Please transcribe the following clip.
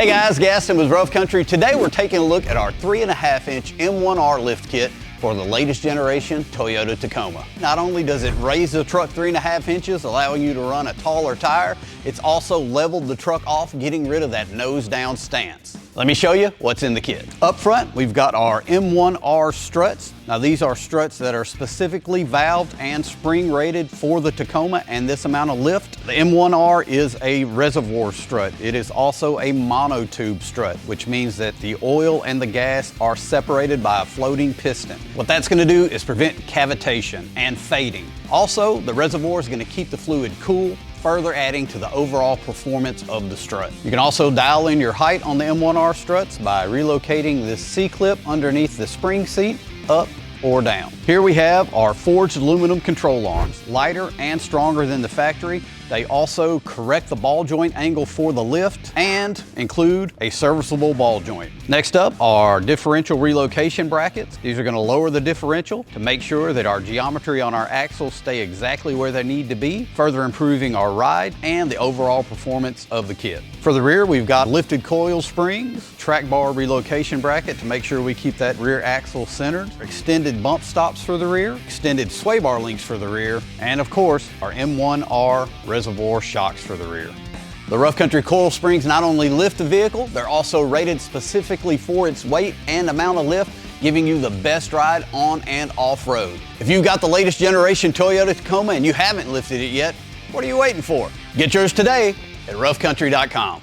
Hey guys, Gaston with Rough Country. Today we're taking a look at our 3.5-inch M1R lift kit for the latest generation Toyota Tacoma. Not only does it raise the truck 3.5 inches, allowing you to run a taller tire, it's also leveled the truck off, getting rid of that nose down stance. Let me show you what's in the kit. Up front, we've got our M1R struts. Now these are struts that are specifically valved and spring rated for the Tacoma and this amount of lift. The M1R is a reservoir strut. It is also a monotube strut, which means that the oil and the gas are separated by a floating piston. What that's gonna do is prevent cavitation and fading. Also, the reservoir is gonna keep the fluid cool, further adding to the overall performance of the strut. You can also dial in your height on the M1R struts by relocating this C-clip underneath the spring seat up or down. Here we have our forged aluminum control arms, lighter and stronger than the factory. They also correct the ball joint angle for the lift and include a serviceable ball joint. Next up are differential relocation brackets. These are going to lower the differential to make sure that our geometry on our axles stay exactly where they need to be, further improving our ride and the overall performance of the kit. For the rear, we've got lifted coil springs, track bar relocation bracket to make sure we keep that rear axle centered, extended bump stops for the rear, extended sway bar links for the rear, and of course, our M1R reservoir shocks for the rear. The Rough Country coil springs not only lift the vehicle, they're also rated specifically for its weight and amount of lift, giving you the best ride on and off-road. If you've got the latest generation Toyota Tacoma and you haven't lifted it yet, what are you waiting for? Get yours today at roughcountry.com.